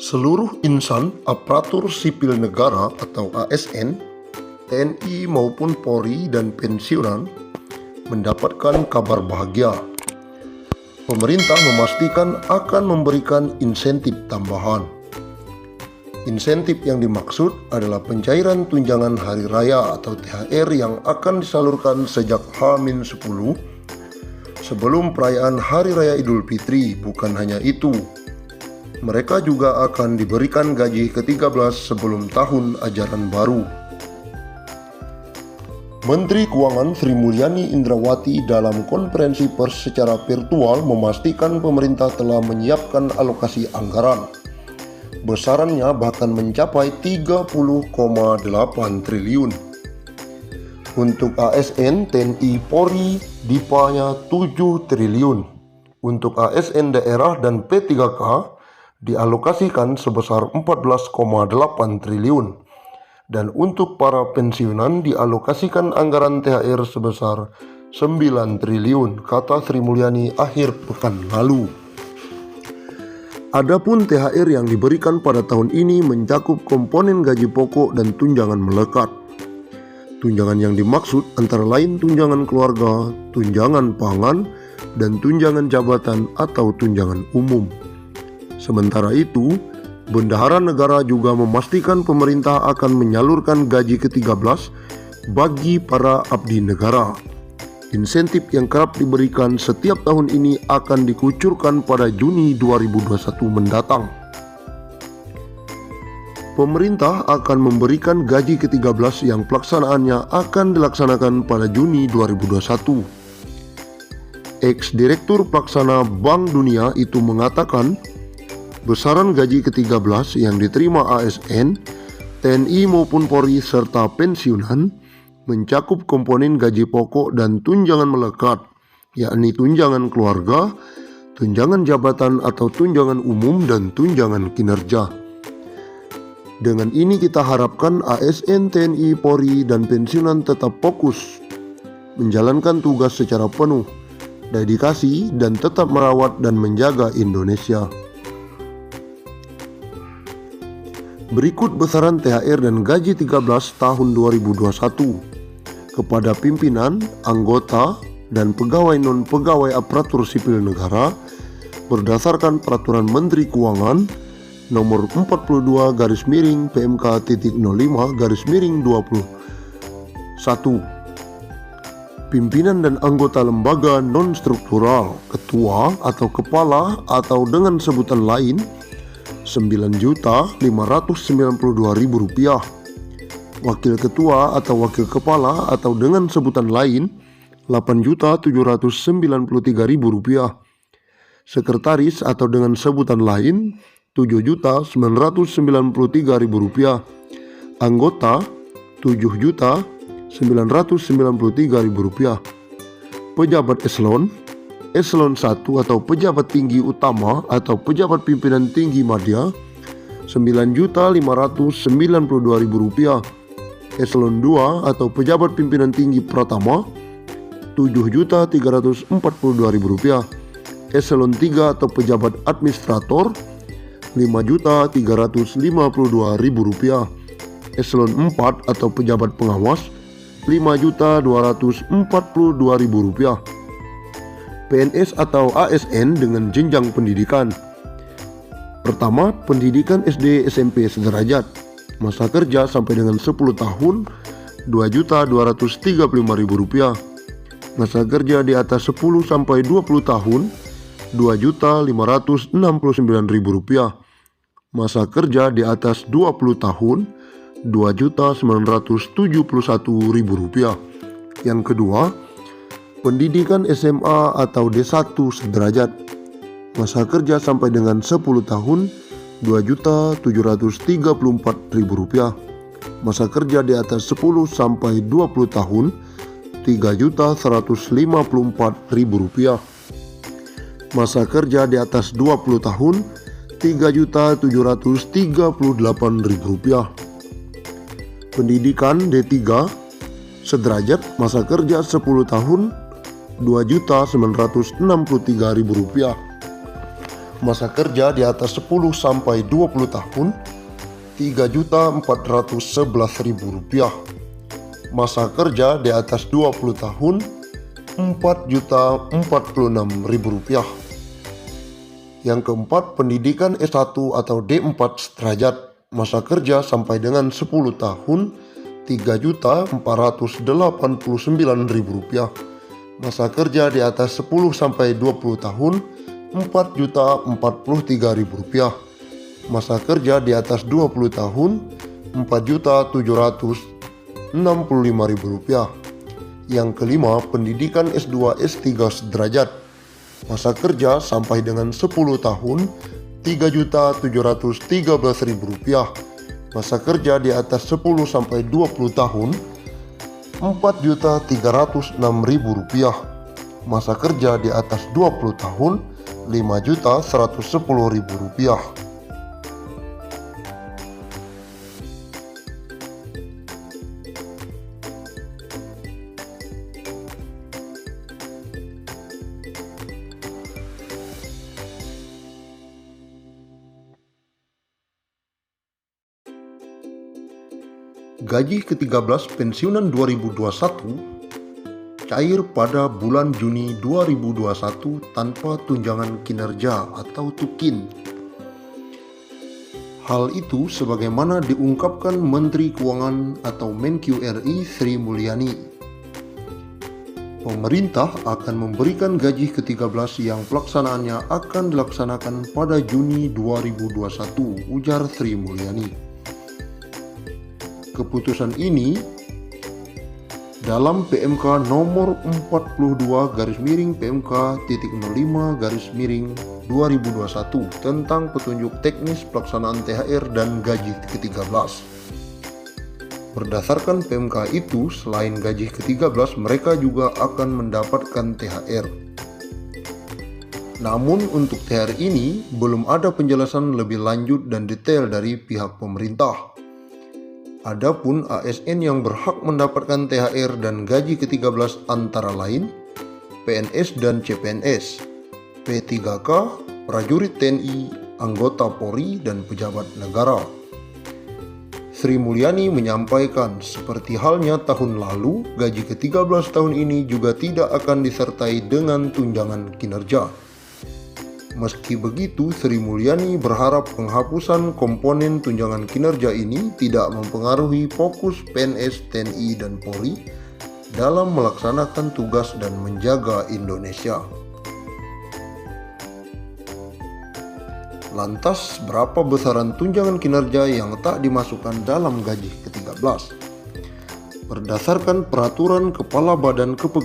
Seluruh insan aparatur sipil negara atau ASN, TNI maupun Polri dan pensiunan mendapatkan kabar bahagia. Pemerintah memastikan akan memberikan insentif tambahan. Insentif yang dimaksud adalah pencairan tunjangan hari raya atau THR yang akan disalurkan sejak H-10 sebelum perayaan Hari Raya Idul Fitri. Bukan hanya itu, mereka juga akan diberikan gaji ke-13 sebelum tahun ajaran baru. Menteri Keuangan Sri Mulyani Indrawati dalam konferensi pers secara virtual memastikan pemerintah telah menyiapkan alokasi anggaran. Besarannya bahkan mencapai 30,8 triliun. Untuk ASN, TNI, Polri, DIPA-nya 7 triliun. Untuk ASN daerah dan P3K dialokasikan sebesar 14,8 triliun. Dan untuk para pensiunan dialokasikan anggaran THR sebesar 9 triliun, kata Sri Mulyani akhir pekan lalu. Adapun THR yang diberikan pada tahun ini mencakup komponen gaji pokok dan tunjangan melekat. Tunjangan yang dimaksud antara lain tunjangan keluarga, tunjangan pangan, dan tunjangan jabatan atau tunjangan umum. Sementara itu, Bendahara Negara juga memastikan pemerintah akan menyalurkan gaji ke-13 bagi para abdi negara. Insentif yang kerap diberikan setiap tahun ini akan dikucurkan pada Juni 2021 mendatang. Pemerintah akan memberikan gaji ke-13 yang pelaksanaannya akan dilaksanakan pada Juni 2021. Ex-Direktur Pelaksana Bank Dunia itu mengatakan, besaran gaji ke-13 yang diterima ASN, TNI maupun Polri serta pensiunan mencakup komponen gaji pokok dan tunjangan melekat, yakni tunjangan keluarga, tunjangan jabatan atau tunjangan umum, dan tunjangan kinerja. Dengan ini kita harapkan ASN, TNI, Polri, dan pensiunan tetap fokus menjalankan tugas secara penuh, dedikasi, dan tetap merawat dan menjaga Indonesia. Berikut besaran THR dan gaji 13 tahun 2021 kepada pimpinan, anggota, dan pegawai non-pegawai aparatur sipil negara berdasarkan Peraturan Menteri Keuangan Nomor 42-PMK.05-21. Pimpinan dan anggota lembaga non-struktural, ketua atau kepala atau dengan sebutan lain Rp9.592.000, wakil ketua atau wakil kepala atau dengan sebutan lain Rp8.793.000, sekretaris atau dengan sebutan lain Rp7.993.000, anggota Rp7.993.000, pejabat eselon 1 atau pejabat tinggi utama atau pejabat pimpinan tinggi madya Rp9.592.000, eselon 2 atau pejabat pimpinan tinggi pratama Rp7.342.000, eselon 3 atau pejabat administrator Rp5.352.000, eselon 4 atau pejabat pengawas Rp5.242.000. PNS atau ASN dengan jenjang pendidikan. Pertama, pendidikan SD SMP sederajat, masa kerja sampai dengan 10 tahun Rp2.235.000, masa kerja di atas 10 sampai 20 tahun Rp2.569.000, masa kerja di atas 20 tahun Rp2.971.000. Yang kedua, pendidikan SMA atau D1 sederajat, masa kerja sampai dengan 10 tahun Rp2.734.000, masa kerja di atas 10 sampai 20 tahun Rp3.154.000, masa kerja di atas 20 tahun Rp3.738.000. Pendidikan D3 sederajat, masa kerja 10 tahun Rp2.963.000. Masa kerja di atas 10 sampai 20 tahun Rp3.411.000. Masa kerja di atas 20 tahun Rp4.046.000. Yang keempat, pendidikan S1 atau D4 sederajat. Masa kerja sampai dengan 10 tahun Rp3.489.000. Masa kerja di atas 10 sampai 20 tahun Rp4.043.000. Masa kerja di atas 20 tahun Rp4.765.000. Yang kelima, pendidikan S2 S3 sederajat. Masa kerja sampai dengan 10 tahun Rp3.713.000. Masa kerja di atas 10 sampai 20 tahun Rp4.306.000. Masa kerja di atas 20 tahun Rp5.110.000. Gaji ke-13 pensiunan 2021 cair pada bulan Juni 2021 tanpa tunjangan kinerja atau TUKIN. Hal itu sebagaimana diungkapkan Menteri Keuangan atau Menq RI Sri Mulyani. Pemerintah akan memberikan gaji ke-13 yang pelaksanaannya akan dilaksanakan pada Juni 2021, ujar Sri Mulyani. Keputusan ini dalam PMK nomor 42/PMK.05/2021 tentang petunjuk teknis pelaksanaan THR dan gaji ke-13. Berdasarkan PMK itu, selain gaji ke-13, mereka juga akan mendapatkan THR. Namun untuk THR ini belum ada penjelasan lebih lanjut dan detail dari pihak pemerintah. Adapun ASN yang berhak mendapatkan THR dan gaji ke-13 antara lain PNS dan CPNS, P3K, prajurit TNI, anggota Polri, dan pejabat negara. Sri Mulyani menyampaikan, seperti halnya tahun lalu, gaji ke-13 tahun ini juga tidak akan disertai dengan tunjangan kinerja. Meski begitu, Sri Mulyani berharap penghapusan komponen tunjangan kinerja ini tidak mempengaruhi fokus PNS, TNI, dan Polri dalam melaksanakan tugas dan menjaga Indonesia. Lantas, berapa besaran tunjangan kinerja yang tak dimasukkan dalam gaji ke-13? Berdasarkan Peraturan Kepala Badan Kepegawaian